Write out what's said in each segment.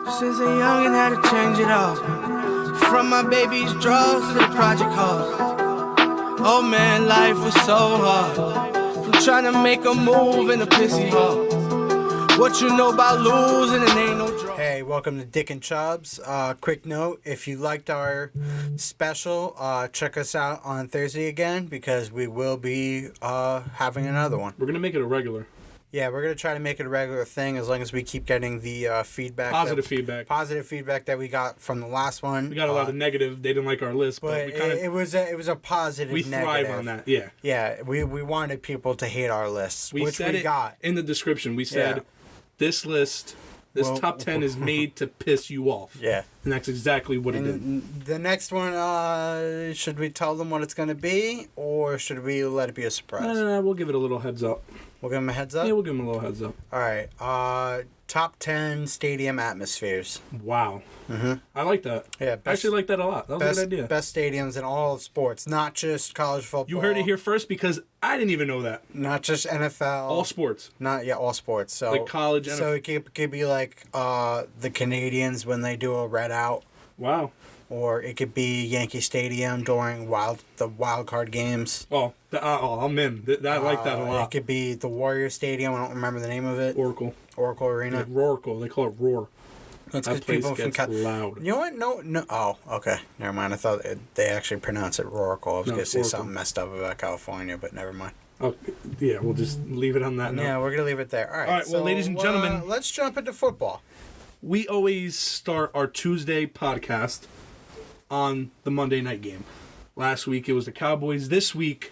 Since a youngin' had to change it all. From my baby's drugs to the project halls. Oh man, life was so hard. From trying to make a move in a pissy hall. What you know about losing and ain't no draw. Hey, welcome to Dick and Chubbs. Quick note, if you liked our special, check us out on Thursday again because we will be having another one. We're going to make it a regular. Yeah, we're going to try to make it a regular thing as long as we keep getting the feedback. Positive feedback that we got from the last one. We got a lot of negative. They didn't like our list, but we it was a positive we negative. thrive on that, yeah. Yeah, we wanted people to hate our lists, which we got. In the description. We said, this list, top 10 is made to piss you off. Yeah. And that's exactly what it did. The next one, should we tell them what it's going to be, or should we let it be a surprise? No, we'll give it a little heads up. We'll give them a heads up? Yeah, we'll give them a little heads up. All right. Top 10 stadium atmospheres. Wow. Mm-hmm. I like that. Yeah, I actually like that a lot. That was a good idea. Best stadiums in all of sports, not just college football. You heard it here first because I didn't even know that. Not just NFL. All sports. All sports. So like college, NFL. So it could be like the Canadians when they do a red out. Wow. Or it could be Yankee Stadium during the wild card games. Oh, I'm in. I like that a lot. It could be the Warrior Stadium. I don't remember the name of it. Oracle Arena. Like Roracle. They call it Roar. That's that place gets loud. You know what? No. Oh, okay. Never mind. I thought they actually pronounce it Roracle. I was going to say something messed up about California, but never mind. Oh, yeah, we'll just leave it on that note. Yeah, we're going to leave it there. All right. Well, ladies and gentlemen. Let's jump into football. We always start our Tuesday podcast on the Monday night game. Last week it was the Cowboys. This week,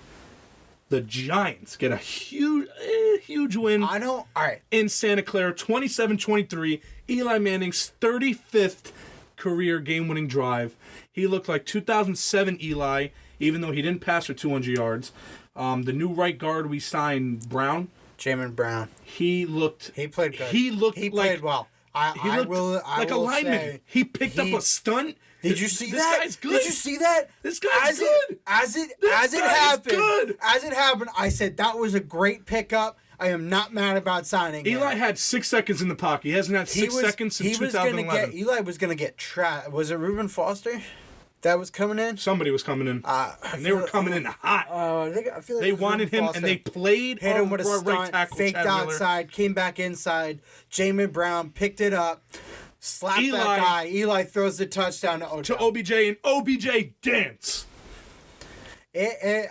the Giants get a huge win. I know. All right. In Santa Clara, 27-23. Eli Manning's 35th career game-winning drive. He looked like 2007 Eli, even though he didn't pass for 200 yards. The new right guard we signed, Brown. Jamin Brown. He played good. He played well. He looked like a lineman. He picked up a stunt. Did you see that? This guy's good. Did you see that? This guy's good. As it happened, I said that was a great pickup. I am not mad about signing him. Eli had 6 seconds in the pocket. He hasn't had 6 seconds since 2011. Eli was going to get trapped. Was it Reuben Foster that was coming in? Somebody was coming in. And they were coming in hot. I feel like they wanted him, and they played hit him with a stunt, right tackle, faked outside, came back inside. Jamin Brown picked it up. Slap that guy. Eli throws the touchdown to OBJ, and OBJ dance. It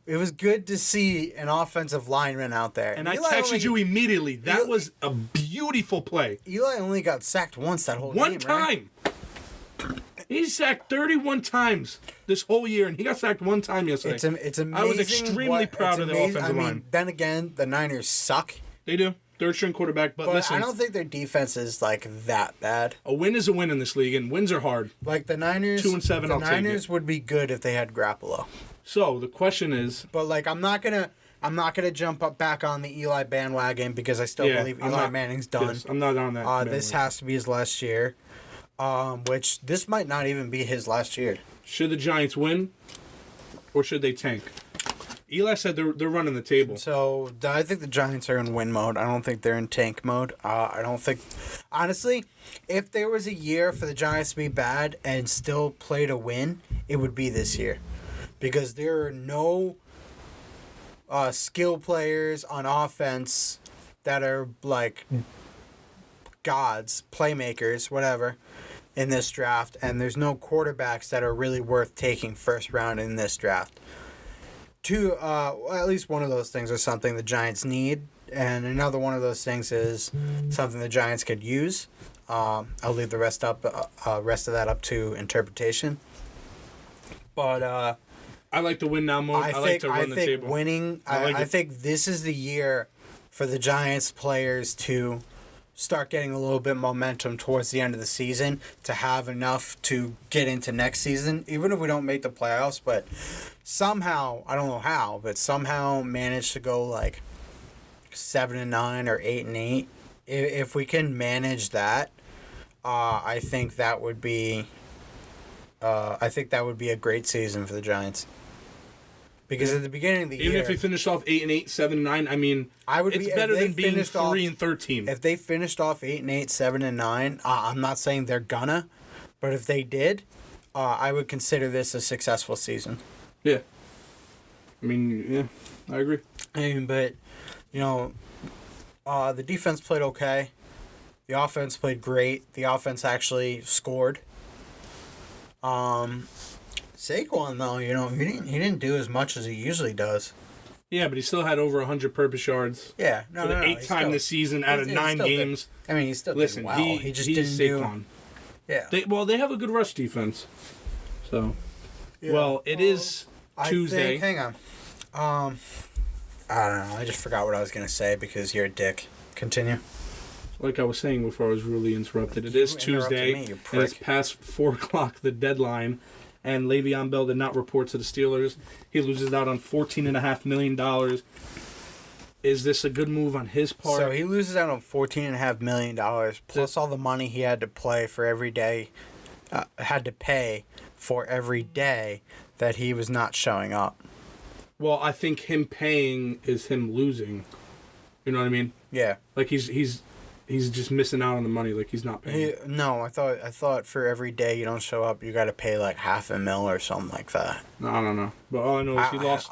was good to see an offensive lineman out there. And Eli I texted you immediately. That was a beautiful play. Eli only got sacked once that whole game. One time. Right? He sacked 31 times this whole year, and he got sacked one time yesterday. It's amazing. I was extremely proud of the offensive line. Then again, the Niners suck. They do. Third-string quarterback, but listen. I don't think their defense is, that bad. A win is a win in this league, and wins are hard. Like, the Niners... 2-7, the Niners would be good if they had Garoppolo. So, the question is... But, I'm not gonna jump up back on the Eli bandwagon because I still believe Eli Manning's done. Yes, I'm not on that. This has to be his last year. Which, this might not even be his last year. Should the Giants win, or should they tank? Eli said they're running the table. So, I think the Giants are in win mode. I don't think they're in tank mode. I don't think... Honestly, if there was a year for the Giants to be bad and still play to win, it would be this year. Because there are no skill players on offense that are, gods, playmakers, whatever, in this draft. And there's no quarterbacks that are really worth taking first round in this draft. At least one of those things are something the Giants need, and another one of those things is something the Giants could use. I'll leave the rest of that up to interpretation. But I like the win now mode. I like to run the table. Winning. I think this is the year for the Giants players to start getting a little bit momentum towards the end of the season to have enough to get into next season, even if we don't make the playoffs, but somehow, I don't know how, but somehow manage to go 7-9 or 8-8. If we can manage that, I think that would be a great season for the Giants. Because at the beginning of the year, even if they finished off 8-8, 7-9, I mean, it's better than being 3-13. If they finished off 8-8, 7-9, I'm not saying they're gonna, but if they did, I would consider this a successful season. Yeah. I mean, yeah, I agree. But the defense played okay. The offense played great. The offense actually scored. Saquon, though, he didn't do as much as he usually does. Yeah, but he still had over 100 purpose yards. Yeah, for the eighth time this season out of 9 games. I mean, he still did well. He just didn't Saquon. Yeah. They have a good rush defense. So, it is Tuesday. Hang on. I don't know. I just forgot what I was going to say because you're a dick. Continue. Like I was saying before I was really interrupted, it is Tuesday, and it's past 4 o'clock, the deadline, and LeVeon Bell did not report to the Steelers. He loses out on $14.5 million. Is this a good move on his part? So he loses out on $14.5 million, plus all the money he had to play for every day, had to pay for every day that he was not showing up. Well, I think him paying is him losing. You know what I mean? Yeah. Like he's just missing out on the money. Like he's not paying. No, I thought for every day you don't show up, you got to pay like $500,000 or something like that. I don't know, but all I know is he loses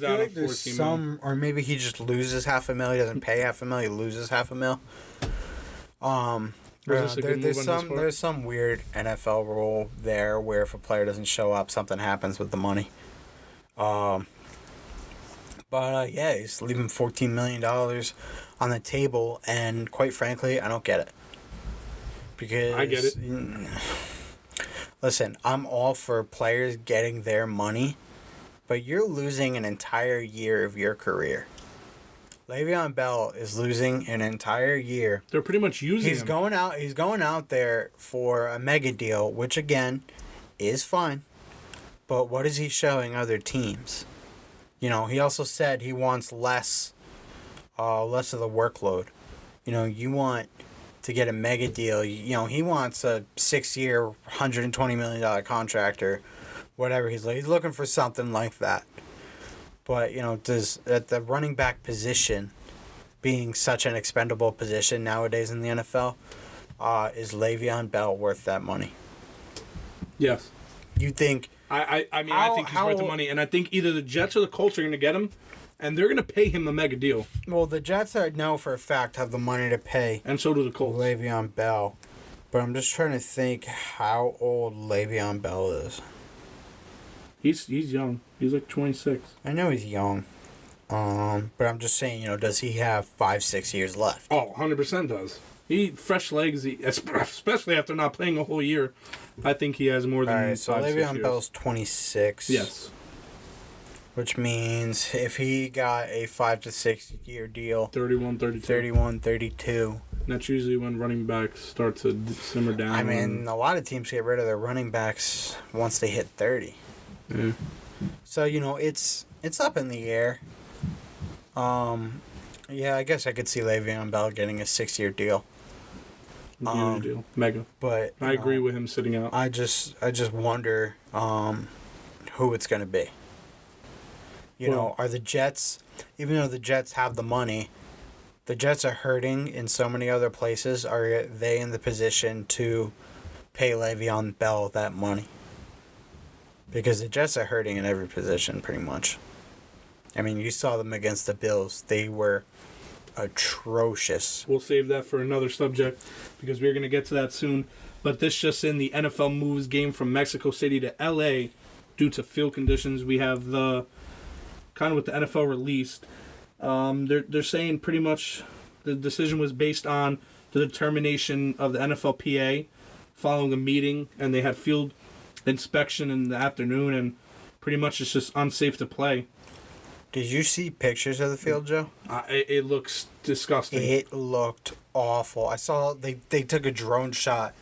out on $14 million. Or maybe he just loses $500,000. He doesn't pay $500,000. He loses $500,000. There's some weird NFL rule there where if a player doesn't show up, something happens with the money. But he's leaving $14 million on the table, and quite frankly, I don't get it. Because I get it. Listen, I'm all for players getting their money, but you're losing an entire year of your career. LeVeon Bell is losing an entire year. They're pretty much using him. He's going out there for a mega deal, which again is fine. But what is he showing other teams? He also said he wants less of the workload. You want to get a mega deal. He wants a 6-year, $120 million contract or whatever he's looking for something like that. But, does at the running back position being such an expendable position nowadays in the NFL, is Le'Veon Bell worth that money? Yes. You think... I think he's worth the money, and I think either the Jets or the Colts are going to get him, and they're going to pay him the mega deal. Well, the Jets, I know for a fact, have the money to pay. And so do the Colts. Le'Veon Bell. But I'm just trying to think how old Le'Veon Bell is. He's young. He's like 26. I know he's young. But I'm just saying, does he have 5-6 years left? Oh, 100% does. He fresh legs, especially after not playing a whole year. I think he has more than 5-6 years. So Le'Veon Bell's 26. Yes. Which means if he got a 5 to 6 year deal, 31, 32. 31, 32. That's usually when running backs start to simmer down. I mean, a lot of teams get rid of their running backs once they hit 30. Yeah. So, it's up in the air. Yeah, I guess I could see Le'Veon Bell getting a 6-year deal. Deal. Mega. But I agree with him sitting out. I just wonder who it's going to be. Are the Jets, even though the Jets have the money, the Jets are hurting in so many other places. Are they in the position to pay Le'Veon Bell that money? Because the Jets are hurting in every position, pretty much. I mean, you saw them against the Bills. They were atrocious. We'll save that for another subject because we're going to get to that soon. But this just in, the NFL moves game from Mexico City to L.A. due to field conditions. We have the kind of what the NFL released. They're saying pretty much the decision was based on the determination of the NFLPA following a meeting, and they had field inspection in the afternoon, and pretty much it's just unsafe to play. Did you see pictures of the field, Joe? It looks disgusting. It looked awful. I saw they took a drone shot,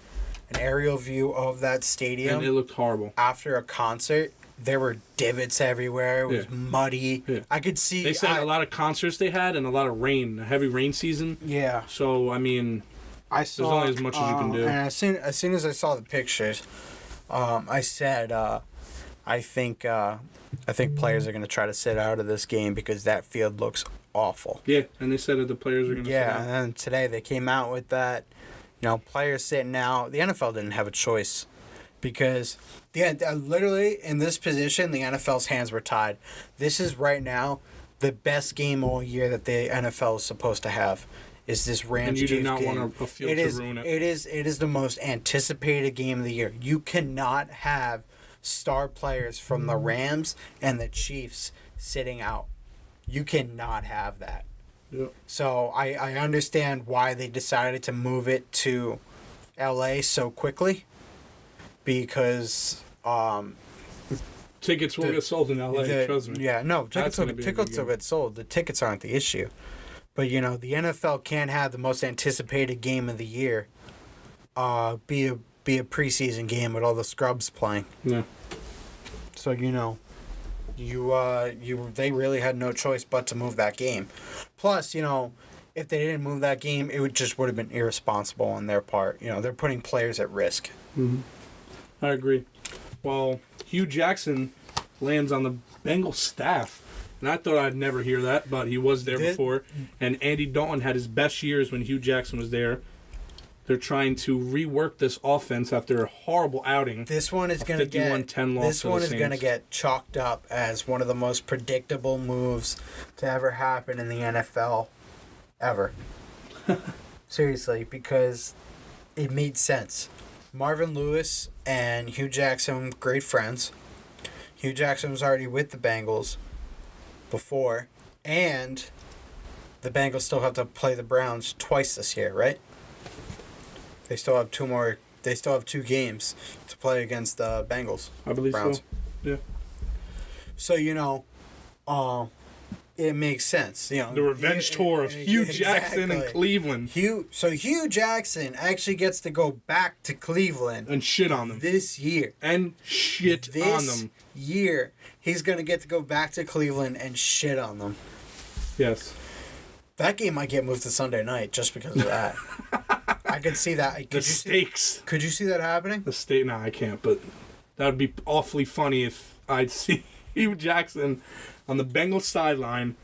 an aerial view of that stadium. And it looked horrible. After a concert, there were divots everywhere. It was muddy. Yeah. I could see... They said a lot of concerts they had and a lot of rain, a heavy rain season. Yeah. So, I mean, there's only as much as you can do. And as soon as I saw the pictures, I said... I think players are going to try to sit out of this game because that field looks awful. Yeah, and they said that the players are going to sit out. And then today they came out with that, players sitting out. The NFL didn't have a choice because literally in this position, the NFL's hands were tied. This is right now the best game all year that the NFL is supposed to have. Is this Rams and you do Chiefs not game. want a field to ruin it. It is the most anticipated game of the year. You cannot have star players from the Rams and the Chiefs sitting out. You cannot have that. Yep. So I understand why they decided to move it to LA so quickly because tickets will get sold in LA, trust me. Yeah, no, tickets will get sold. The tickets aren't the issue. But, the NFL can't have the most anticipated game of the year be a preseason game with all the scrubs playing. Yeah. So, they really had no choice but to move that game. Plus, if they didn't move that game, it would have been irresponsible on their part. They're putting players at risk. Mm-hmm. I agree. Well, Hugh Jackson lands on the Bengals staff. And I thought I'd never hear that, but he was there before. And Andy Dalton had his best years when Hugh Jackson was there. They're trying to rework this offense after a horrible outing. This one is going to get 51-10 loss. This one is going to get chalked up as one of the most predictable moves to ever happen in the NFL ever. Seriously, because it made sense. Marvin Lewis and Hugh Jackson, great friends. Hugh Jackson was already with the Bengals before, and the Bengals still have to play the Browns twice this year, right? They still have two games to play against the Bengals. I believe Browns. so. Yeah. So it makes sense. The revenge tour of Hugh Jackson in Cleveland. Hugh Jackson actually gets to go back to Cleveland and shit on them this year. On them. Year, he's gonna get to go back to Cleveland and shit on them. Yes. That game might get moved to Sunday night just because of that. I could see that. Could you see that happening? No, I can't. But that would be awfully funny if I'd see Hugh Jackson on the Bengals sideline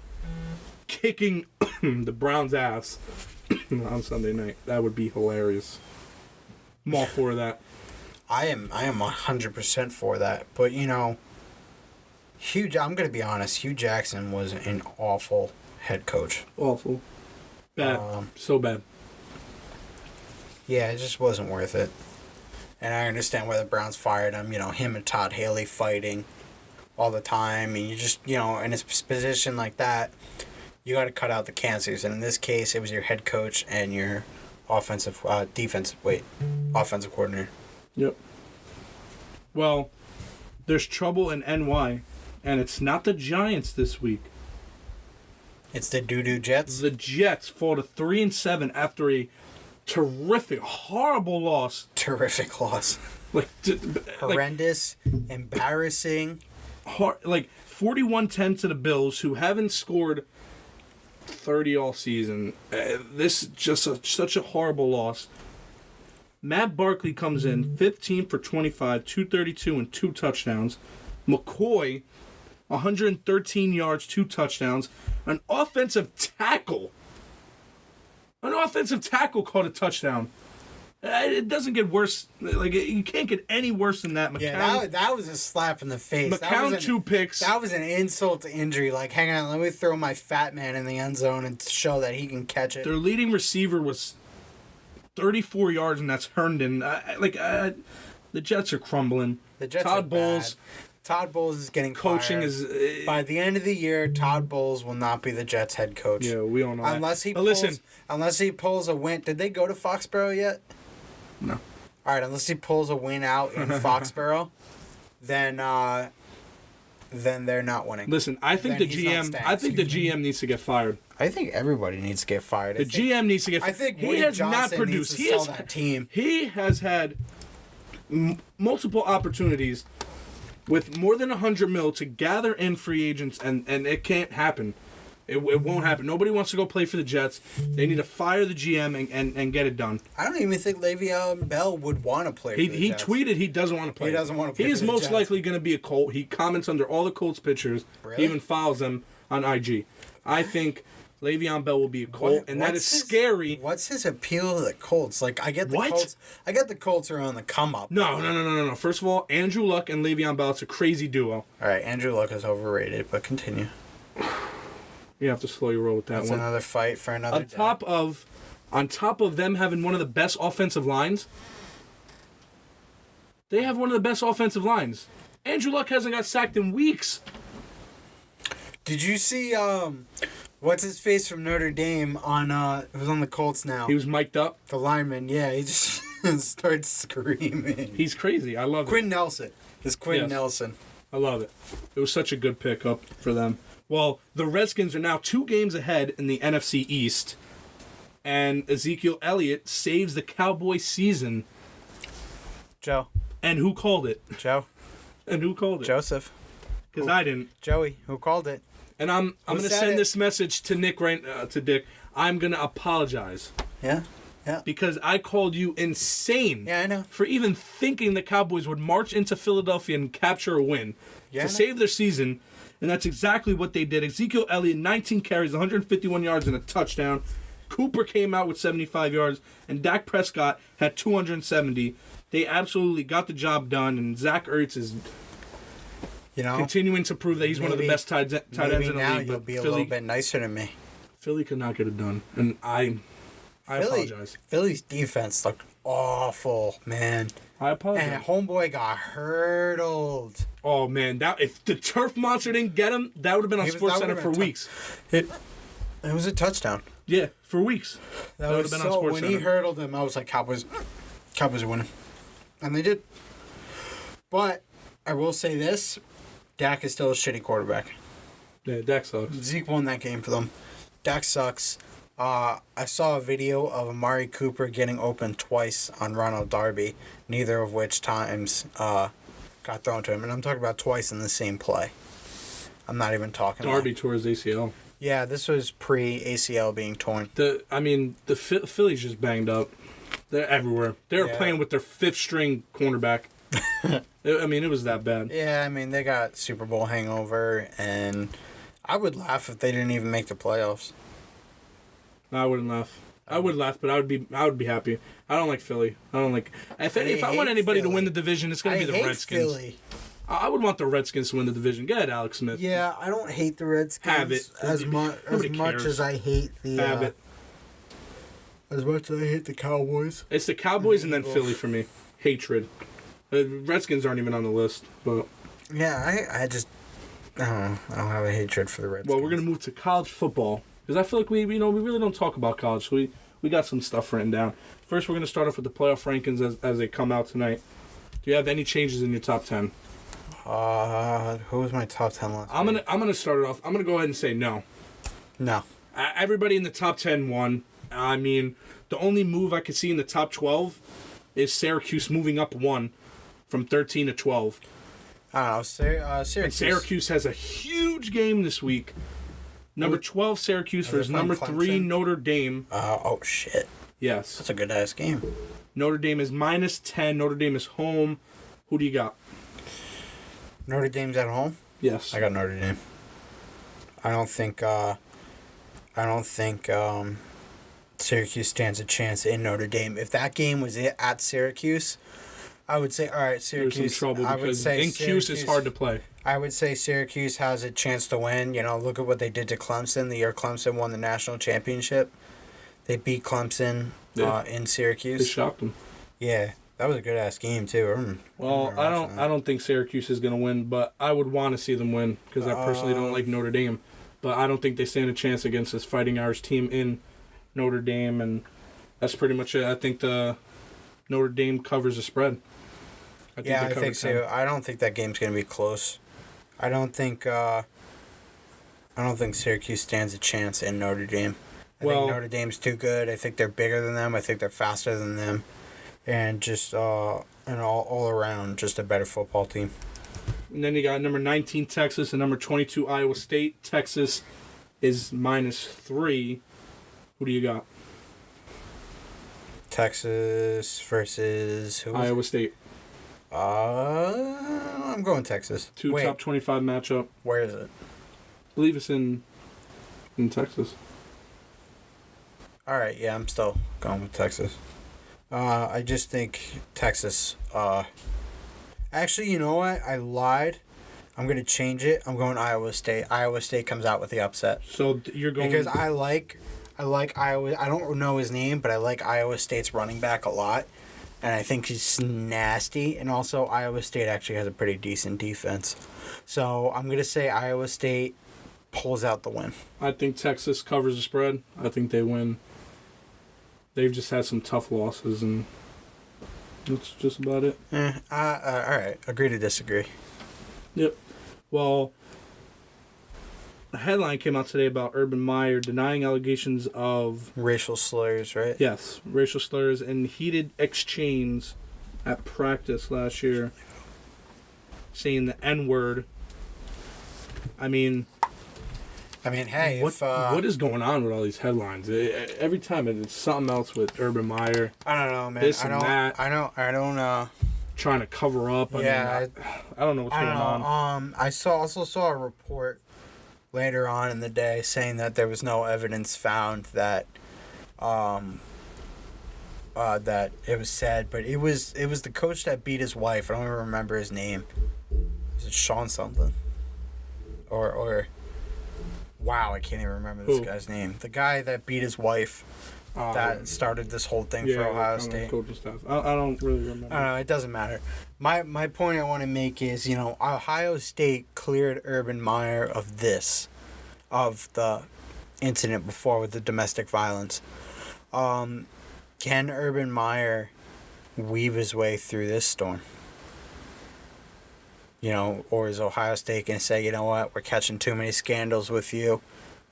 kicking the Browns' ass on Sunday night. That would be hilarious. I'm all for that. I am 100% for that. But I'm going to be honest. Hugh Jackson was an awful head coach. Awful. Bad. So bad. Yeah, it just wasn't worth it. And I understand why the Browns fired him. Him and Todd Haley fighting all the time. And you just, in a position like that, you got to cut out the cancers. And in this case, it was your head coach and your offensive coordinator. Yep. Well, there's trouble in NY, and it's not the Giants this week. It's the doo-doo Jets? The Jets fall to 3-7 after a terrific, horrible loss. Terrific loss. Horrendous, embarrassing. 41-10 to the Bills, who haven't scored 30 all season. This is just such a horrible loss. Matt Barkley comes in 15 for 25, 232 and 2 touchdowns. McCoy, 113 yards, 2 touchdowns. An offensive tackle caught a touchdown. It doesn't get worse. You can't get any worse than that. Yeah, that was a slap in the face. McCown, 2 picks. That was an insult to injury. Hang on, let me throw my fat man in the end zone and show that he can catch it. Their leading receiver was 34 yards, and that's Herndon. The Jets are crumbling. The Jets are bad. Todd Bowles is getting coaching fired. By the end of the year, Todd Bowles will not be the Jets head coach. Yeah, we all know unless that. Unless he pulls a win. Did they go to Foxborough yet? No. All right, unless he pulls a win out in Foxborough, then they're not winning. Listen, I think the GM needs to get fired. I think everybody needs to get fired. The GM needs to get fired. I think Woody Johnson needs to sell that team. He has had multiple opportunities with more than $100 million to gather in free agents, and it can't happen. It won't happen. Nobody wants to go play for the Jets. They need to fire the GM and get it done. I don't even think Le'Veon Bell would want to play for the Jets. He tweeted he doesn't want to play. He doesn't want to play He for is the most Jets. likely going to be a Colt. He comments under all the Colts pictures. Really? He even follows them on IG. I think Le'Veon Bell will be a Colt, and that is scary. What's his appeal to the Colts? Like, I get the What? Colts. I get the Colts are on the come up. No. First of all, Andrew Luck and Le'Veon Bell, it's a crazy duo. All right, Andrew Luck is overrated, but continue. You have to slow your roll with that That's one. another fight for another On top of them having one of the best offensive lines, they have one of the best offensive lines. Andrew Luck hasn't got sacked in weeks. Did you see what's his face from Notre Dame on it was on the Colts now? He was mic'd up. The lineman, yeah, he just starts screaming. He's crazy. I love it. Quinn Nelson. It's Quinn Yes. Nelson. I love it. It was such a good pickup for them. Well, the Redskins are now 2 games ahead in the NFC East, and Ezekiel Elliott saves the Cowboys season. Joe. And who called it? Joe. And who called it? Joseph. Because I didn't. Joey. Who called it? And I'm going to said send it? this message to Nick to Dick. I'm going to apologize Yeah. Yeah. because I called you insane. Yeah, I know. For even thinking the Cowboys would march into Philadelphia and capture a win Yeah, I to know. save their season. And that's exactly what they did. Ezekiel Elliott, 19 carries, 151 yards, and a touchdown. Cooper came out with 75 yards, and Dak Prescott had 270. They absolutely got the job done, and Zach Ertz is continuing to prove that he's one of the best tight ends in the Maybe league. now you'll But be a little bit nicer to me. Philly could not get it done, and I apologize. Philly's defense looked awful, man. I apologize. And homeboy got hurdled. Oh man, that if the turf monster didn't get him, that would have been on Sports Center for weeks. It was a touchdown. Yeah, for weeks. That would was have been on so Sports when Center. he hurdled him, I was like, Cowboys are winning, and they did. But I will say this: Dak is still a shitty quarterback. Yeah, Dak sucks. Zeke won that game for them. Dak sucks. I saw a video of Amari Cooper getting open twice on Ronald Darby, neither of which times got thrown to him. And I'm talking about twice in the same play. I'm not even talking Darby tore his ACL. Yeah, this was pre-ACL being torn. The Philly's just banged up. They're everywhere. They were playing with their 5th string cornerback. It was that bad. Yeah, they got Super Bowl hangover, and I would laugh if they didn't even make the playoffs. No, I wouldn't laugh. I would laugh, but I would be happy. I don't like Philly. I don't like. If I want anybody to win the division, it's gonna be the Redskins. Philly. I would want the Redskins to win the division. Go ahead, Alex Smith. Yeah, I don't hate the Redskins Have it. as much cares. as I hate the Have it. as much as I hate the Cowboys. It's the Cowboys and then Philly for me. Hatred. The Redskins aren't even on the list, but Yeah, I just I don't have a hatred for the Redskins. well, we're gonna move to college football because I feel like we really don't talk about college. So we got some stuff written down. First, we're gonna start off with the playoff rankings as they come out tonight. Do you have any changes in your top 10? Who was my top 10 last I'm week? gonna start it off. I'm gonna go ahead and say no. No. Everybody in the top 10 won. The only move I could see in the top 12 is Syracuse moving up 1 from 13 to 12. I don't know. Syracuse. And Syracuse has a huge game this week. Number 12 Syracuse versus playing number 3 Clemson? Notre Dame. Oh shit. Yes. That's a good ass game. Notre Dame is -10. Notre Dame is home. Who do you got? Notre Dame's at home. Yes. I got Notre Dame. I don't think Syracuse stands a chance in Notre Dame. If that game was at Syracuse, I would say, all right, There's Syracuse. some trouble I would because say in Cuse is hard to play. I would say Syracuse has a chance to win. Look at what they did to Clemson the year Clemson won the national championship. They beat Clemson in They Syracuse. shocked them. Yeah, that was a good ass game too. Well, I don't think Syracuse is going to win, but I would want to see them win because I personally don't like Notre Dame. But I don't think they stand a chance against this Fighting Irish team in Notre Dame, and that's pretty much it. I think the Notre Dame covers the spread. I they cover think 10. so. I don't think that game's going to be close. I don't think Syracuse stands a chance in Notre Dame. I think Notre Dame's too good. I think they're bigger than them. I think they're faster than them, and just all around just a better football team. And then you got number 19 Texas and number 22 Iowa State. Texas is -3. Who do you got? Texas versus who? Iowa State. I'm going Texas. Two top 25 matchup. Where is it? I believe it's in Texas. All right, yeah, I'm still going with Texas. I just think Texas. Actually, you know what? I lied. I'm gonna change it. I'm going Iowa State. Iowa State comes out with the upset. So you're going because I like Iowa. I don't know his name, but I like Iowa State's running back a lot, and I think he's nasty. And also, Iowa State actually has a pretty decent defense. So I'm gonna say Iowa State pulls out the win. I think Texas covers the spread. I think they win. They've just had some tough losses, and that's just about it. All right. Agree to disagree. Yep. Well, a headline came out today about Urban Meyer denying allegations of racial slurs, right? Yes, racial slurs and heated exchange at practice last year, saying the N-word. I mean, hey, what is going on with all these headlines? Every time it's something else with Urban Meyer. I don't know, man. This and that. I don't. Trying to cover up. I don't know what's going on. I also saw a report later on in the day saying that there was no evidence found that that it was said, but it was the coach that beat his wife. I don't even remember his name. Is it Sean something? Or wow, I can't even remember this guy's name. The guy that beat his wife. That started this whole thing for Ohio State. I don't really remember. I don't know. It doesn't matter. My point I want to make is, Ohio State cleared Urban Meyer of the incident before with the domestic violence. Can Urban Meyer weave his way through this storm? Or is Ohio State going to say, you know what, we're catching too many scandals with you.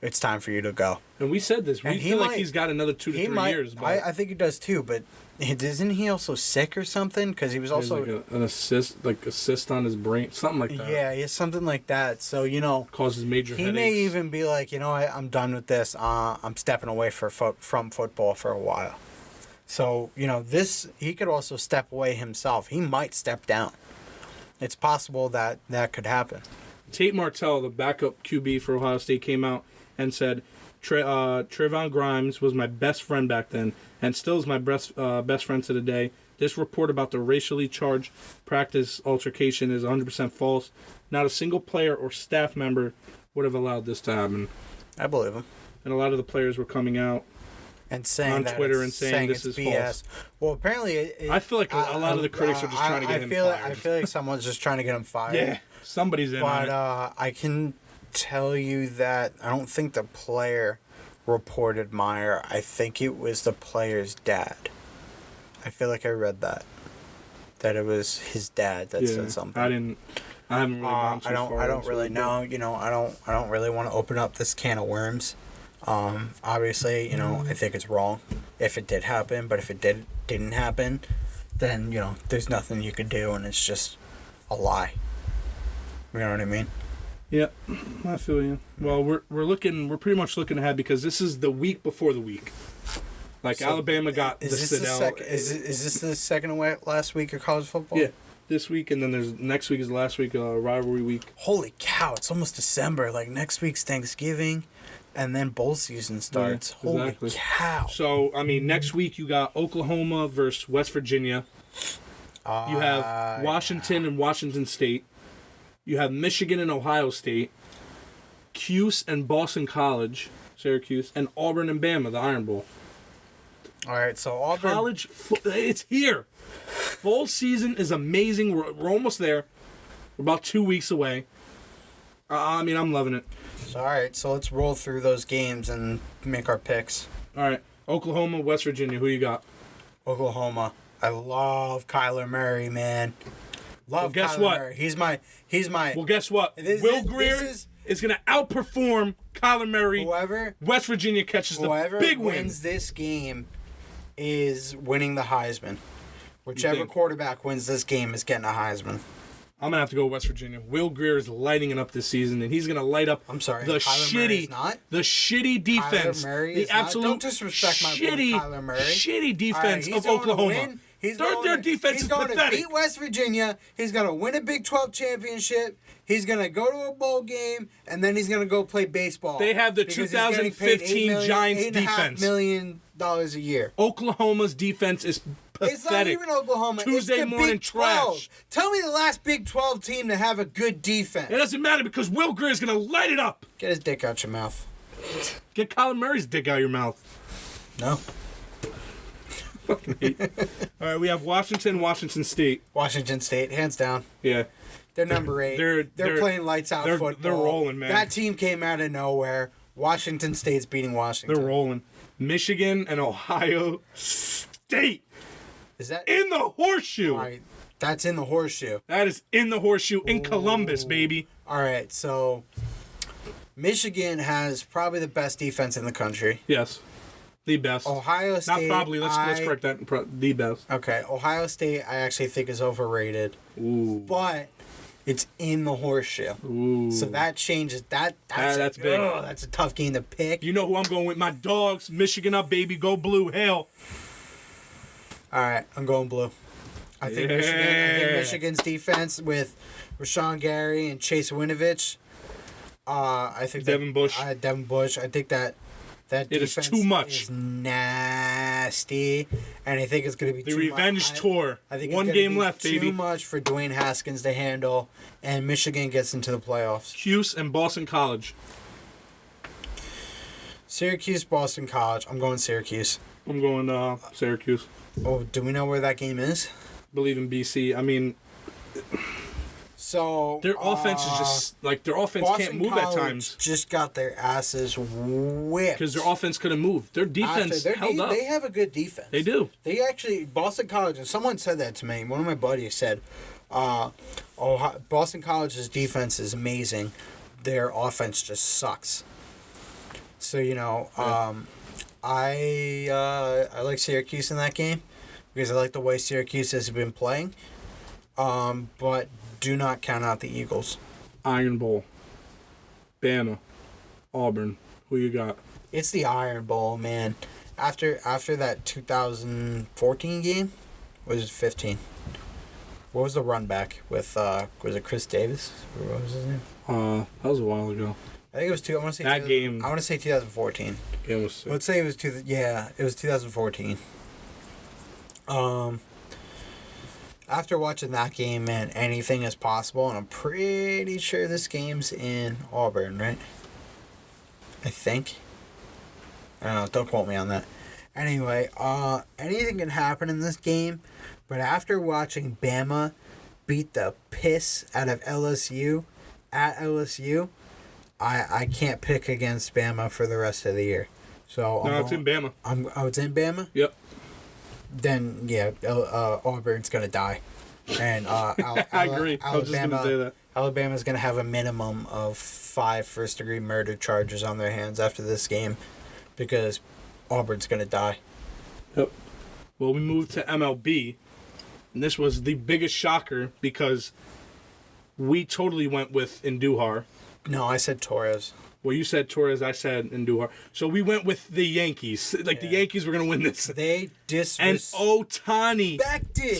It's time for you to go. And we said this. We feel like he's got another 2 to 3 years. But I think he does too. But isn't he also sick or something? Because he was also like an assist on his brain, something like that. Yeah, something like that. So causes major. He headaches. may even be like, I'm done with this. I'm stepping away from football for a while. So he could also step away himself. He might step down. It's possible that could happen. Tate Martell, the backup QB for Ohio State, came out and said, Trayvon Grimes was my best friend back then and still is my best friend to the day. This report about the racially charged practice altercation is 100% false. Not a single player or staff member would have allowed this to happen. I believe him. And a lot of the players were coming out and saying on Twitter and saying this is BS. False. Well, apparently, I feel like a lot of the critics are just trying to get him fired. I feel like someone's just trying to get him fired. Yeah, somebody's in on it. But I can tell you that I don't think the player reported Meyer. I think it was the player's dad. I feel like I read that it was his dad that said something. I haven't really gone too far. I don't really know. I don't really want to open up this can of worms. Obviously, I think it's wrong if it did happen, but if it didn't happen, then there's nothing you could do, and it's just a lie. You know what I mean? Yeah, I feel you. Well, we're pretty much looking ahead because this is the week before the week. Like so Alabama got the Citadel. Is this the second last week of college football? Yeah, this week, and then there's next week is the last week, rivalry week. Holy cow! It's almost December. Like next week's Thanksgiving, and then bowl season starts. Yeah, exactly. Holy cow! So next week you got Oklahoma versus West Virginia. You have Washington and Washington State. You have Michigan and Ohio State, Cuse and Boston College, Syracuse, and Auburn and Bama, the Iron Bowl. All right, so Auburn. It's here. Bowl season is amazing. We're almost there. We're about 2 weeks away. I'm loving it. All right, so let's roll through those games and make our picks. All right, Oklahoma, West Virginia. Who you got? Oklahoma. I love Kyler Murray, man. Love guess Kyler what? Murray. He's my. Well, guess what? Will Greer is going to outperform Kyler Murray. West Virginia catches the big win. Whoever wins this game is winning the Heisman. Whichever quarterback wins this game is getting a Heisman. I'm going to have to go West Virginia. Will Greer is lighting it up this season, and he's going to light up I'm sorry, the Kyler Murray's shitty not? the shitty defense. Kyler Murray the is not? absolute Don't disrespect my boy Kyler Murray. shitty defense All right, he's of going to Oklahoma. win. Their defense he's is going pathetic. to beat West Virginia. He's going to win a Big 12 championship. He's going to go to a bowl game, and then he's going to go play baseball. They have the because he's getting paid 2015 Giants $8.5 defense. million a year. Oklahoma's defense is pathetic. It's not even Oklahoma. Tuesday it's the morning Big 12. trash. Tell me the last Big 12 team to have a good defense. It doesn't matter because Will Greer is going to light it up. Get his dick out your mouth. Get Kyler Murray's dick out of your mouth. No. All right, we have Washington State. Washington State, hands down. Yeah. They're number 8. They're playing lights out football. They're rolling, man. That team came out of nowhere. Washington State's beating Washington. They're rolling. Michigan and Ohio State. Is that in the horseshoe? All right, that's in the horseshoe. That is in the horseshoe in Columbus, baby. All right, so Michigan has probably the best defense in the country. Yes. The best. Ohio State. Not probably. Let's correct that. The best. Okay, Ohio State I actually think is overrated. Ooh. But it's in the horseshoe. Ooh. So that changes. That's big. That's a tough game to pick. You know who I'm going with? My dogs. Michigan up, baby. Go blue. Hell. All right, I'm going blue. I think Michigan's defense with Rashawn Gary and Chase Winovich. I think Devin Bush. Devin Bush. I think that it defense is too much. is nasty, and I think it's going to be the too revenge tour. I think one it's game be left, baby. Too much for Dwayne Haskins to handle, and Michigan gets into the playoffs. Hughes and Boston College. Syracuse, Boston College. I'm going Syracuse. I'm going Syracuse. Oh, do we know where that game is? Believe in BC. I mean, so their offense is just like their offense Boston can't move College at times. Just got their asses whipped Because their offense couldn't move. Their defense held up. They have a good defense. They do. They actually, Boston College, and someone said that to me. One of my buddies said, Boston College's defense is amazing. Their offense just sucks. So, I like Syracuse in that game because I like the way Syracuse has been playing. But do not count out the Eagles. Iron Bowl. Bama. Auburn. Who you got? It's the Iron Bowl, man. After that 2014 game, was it 15? What was the run back with? Was it Chris Davis? What was his name? That was a while ago. I think it was two. I want to say that game. I want to say 2014. Game was sick. Let's say it was it was 2014. After watching that game, man, anything is possible, and I'm pretty sure this game's in Auburn, right? I think. I don't know. Don't quote me on that. Anyway, anything can happen in this game, but after watching Bama beat the piss out of LSU at LSU, I can't pick against Bama for the rest of the year. So it's in Bama. It's in Bama? Yep. Then, yeah, Auburn's going to die. And I agree. I was just going to say that. Alabama's going to have a minimum of 5 first-degree murder charges on their hands after this game because Auburn's going to die. Yep. Well, we moved to MLB, and this was the biggest shocker because we totally went with Andujar. No, I said Torres. Well, you said Torres, I said Andujar. So we went with the Yankees. The Yankees were going to win this. They And Ohtani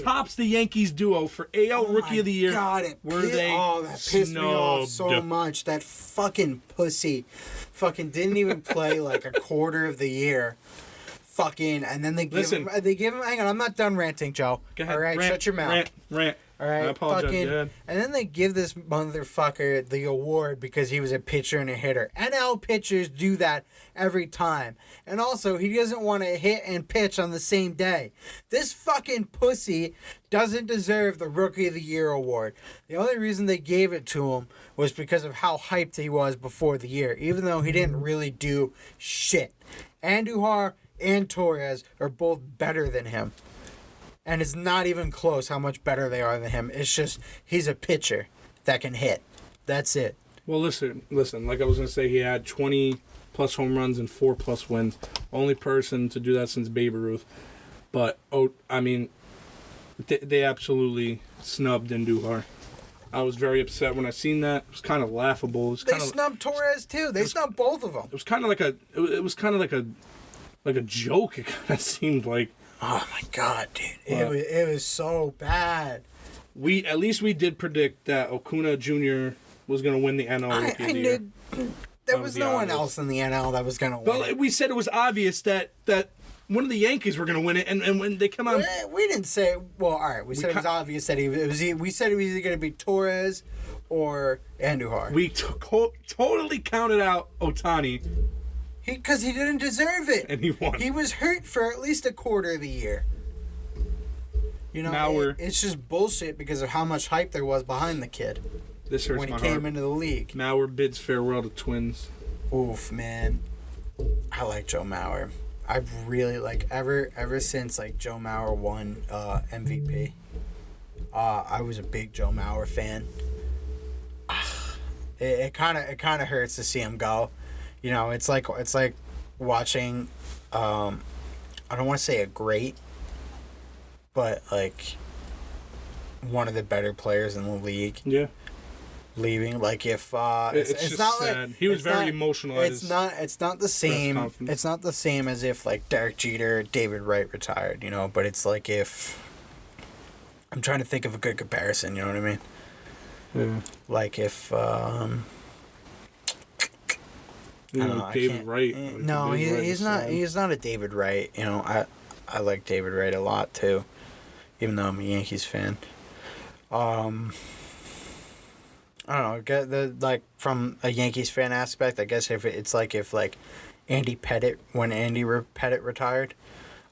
tops the Yankees duo for AL Rookie of the Year. God, that pissed me off so much. That fucking pussy didn't even play like a quarter of the year. And then they give him, hang on, I'm not done ranting, Joe. Go ahead. All right, shut your mouth. Rant. All right, I apologize. and then they give this motherfucker the award because he was a pitcher and a hitter. NL pitchers do that every time. And also, he doesn't want to hit and pitch on the same day. This fucking pussy doesn't deserve the Rookie of the Year award. The only reason they gave it to him was because of how hyped he was before the year, even though he didn't really do shit. Andujar and Torres are both better than him. And it's not even close how much better they are than him. It's just he's a pitcher that can hit. That's it. Well, listen. Like I was going to say, he had 20-plus home runs and 4-plus wins. Only person to do that since Babe Ruth. But, they absolutely snubbed Andujar. I was very upset when I seen that. It was kind of laughable. It was They kind of, snubbed Torres too. They snubbed both of them. it was kind of like a, it was kind of like a joke. It kind of seemed like. Oh my god, dude! What? It was so bad. At least we did predict that Acuna Jr. was going to win the NL Rookie of the Year. There was no one else in the NL that was going to win. Well, we said it was obvious that one of the Yankees were going to win it, and when they come out, We didn't say. Well, all right. We said it was obvious that we said it was either going to be Torres or Andujar. we totally counted out Ohtani, Because he didn't deserve it. and he won. He was hurt for at least a quarter of the year. You know, Now it's just bullshit because of how much hype there was behind the kid This hurts when he my came heart. into the league. Mauer bids farewell to Twins. Oof, man. I like Joe Mauer. I really like ever since like Joe Mauer won MVP. I was a big Joe Mauer fan. It kind of hurts to see him go. You know, it's like watching. I don't want to say a great, but like one of the better players in the league Yeah, leaving. Like if it's it's just not sad. like He was it's very not- emotional. At It's not the same. conference. It's not the same as if like Derek Jeter, David Wright retired. You know, but it's like if I'm trying to think of a good comparison. You know what I mean? Yeah. Like if You I don't know, know, I David can't- Wright. no, David Wright he's is not. sad. He's not a David Wright. You know, I like David Wright a lot too, even though I'm a Yankees fan. I don't know. Get the like from a Yankees fan aspect. I guess if Andy Pettit when Andy Pettit retired,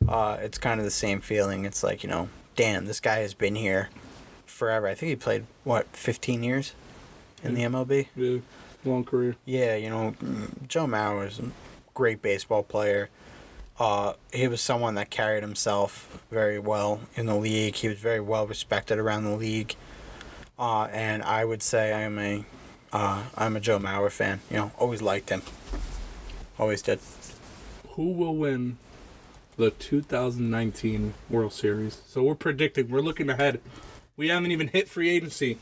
it's kind of the same feeling. It's like, you know, damn, this guy has been here forever. I think he played 15 years in the MLB. Yeah, long career. Yeah, you know, Joe Mauer was a great baseball player. He was someone that carried himself very well in the league. He was very well respected around the league. And I would say I'm a Joe Mauer fan. You know, always liked him. Always did. Who will win the 2019 World Series? So we're predicting. We're looking ahead. We haven't even hit free agency.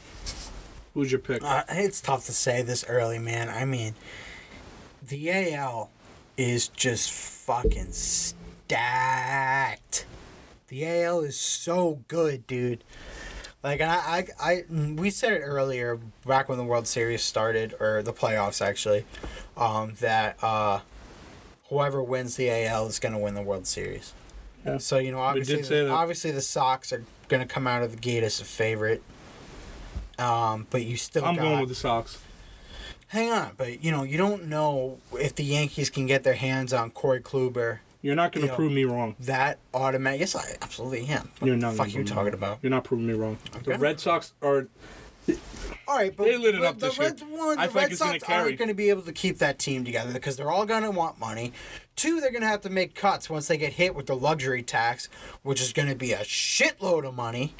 Who's your pick? It's tough to say this early, man. I mean, the AL is just fucking stacked. The AL is so good, dude. Like, and we said it earlier, back when the World Series started, or the playoffs actually, that whoever wins the AL is going to win the World Series. Yeah. So, you know, did say that. obviously the Sox are going to come out of the gate as a favorite. But you still I'm going with the Sox. Hang on, but, you know, you don't know if the Yankees can get their hands on Corey Kluber. You're not going to prove me wrong. That automatic. Yes, I absolutely am. What You're the not. fuck gonna you prove me talking wrong. about? You're not proving me wrong. The Okay. Red Sox are. All right, but They lit it up the this year. Red, one, I the feel like Red it's gonna Sox carry. aren't going to be able to keep that team together because they're all going to want money. Two, they're going to have to make cuts once they get hit with the luxury tax, which is going to be a shitload of money.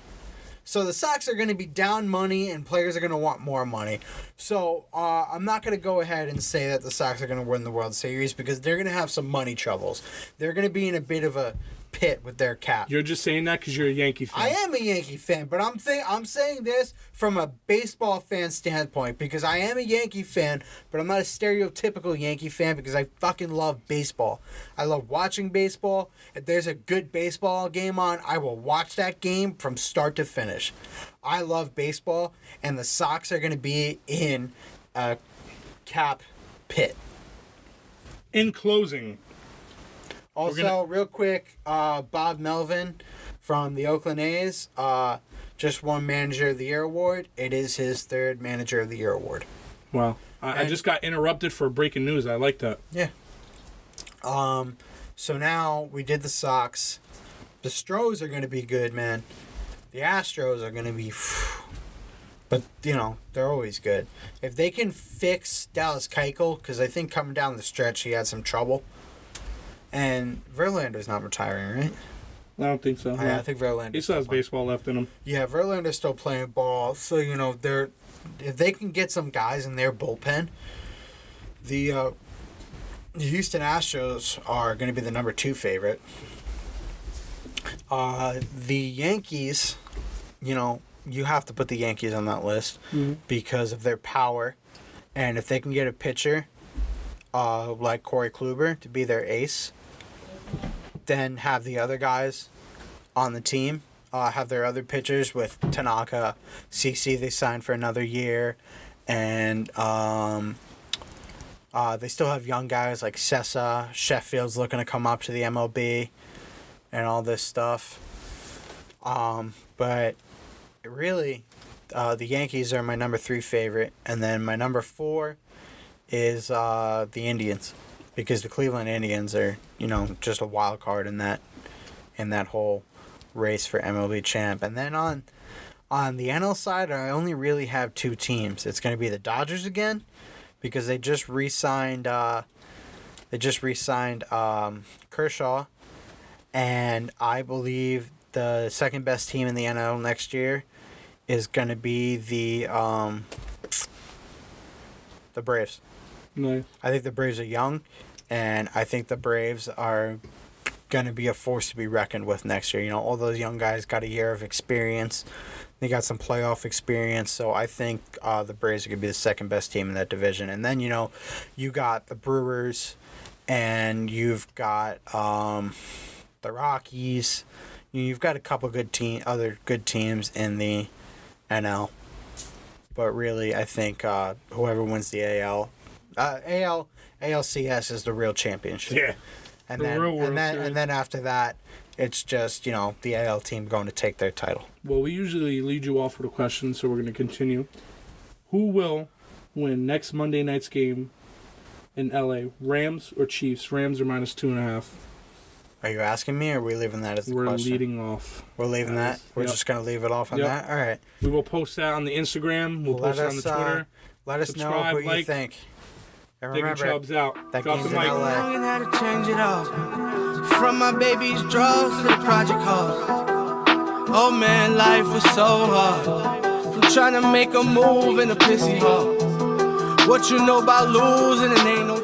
So the Sox are going to be down money, and players are going to want more money. So I'm not going to go ahead and say that the Sox are going to win the World Series because they're going to have some money troubles. They're going to be in a bit of a pit with their cap. You're just saying that because you're a Yankee fan. I am a Yankee fan, but I'm saying this from a baseball fan standpoint because I am a Yankee fan, but I'm not a stereotypical Yankee fan because I fucking love baseball. I love watching baseball. If there's a good baseball game on, I will watch that game from start to finish. I love baseball, and the Sox are going to be in a cap pit. In closing, Also, real quick, Bob Melvin from the Oakland A's just won Manager of the Year award. It is his third Manager of the Year award. wow. I just got interrupted for breaking news. I like that. Yeah. So now we did the Sox. The Stros are going to be good, man. The Astros are going to be... But, you know, they're always good. If they can fix Dallas Keuchel, because I think coming down the stretch he had some trouble. And Verlander's not retiring, right? I don't think so. I think Verlander. He still has baseball left in him. Yeah, Verlander's still playing ball. So, you know, if they can get some guys in their bullpen, the Houston Astros are going to be the number 2 favorite. The Yankees, you know, you have to put the Yankees on that list because of their power. And if they can get a pitcher like Corey Kluber to be their ace, then have the other guys on the team, have their other pitchers with Tanaka, CC they signed for another year, and they still have young guys like Sessa, Sheffield's looking to come up to the MLB, and all this stuff. But really, the Yankees are my number 3 favorite, and then my number 4 is the Indians, because the Cleveland Indians are, just a wild card in that whole race for MLB champ. And then on the NL side, I only really have 2 teams. It's going to be the Dodgers again, because they just re-signed Kershaw, and I believe the second best team in the NL next year is going to be the Braves. Nice. I think the Braves are young, and I think the Braves are going to be a force to be reckoned with next year. All those young guys got a year of experience. They got some playoff experience, so I think the Braves are going to be the second best team in that division. And then, you got the Brewers, and you've got the Rockies. You've got a couple other good teams in the NL. But really, I think whoever wins the ALCS is the real championship. Yeah. And then after that, it's just, the AL team going to take their title. Well, we usually lead you off with a question, so we're going to continue. Who will win next Monday night's game in LA? Rams or Chiefs? Rams are minus 2.5. Are you asking me, or are we leaving that as the question? We're leading off. We're leaving that? We're just going to leave it off on that? All right. We will post that on the Instagram. We'll post it on the Twitter. Let us know what you think. And remember, Chubbs out. That Drop game's the in mic. LA. And how to change it up. From my baby's drugs to the project house. Oh man, life was so hard. From trying to make a move in a pissy hole. What you know about losing and ain't no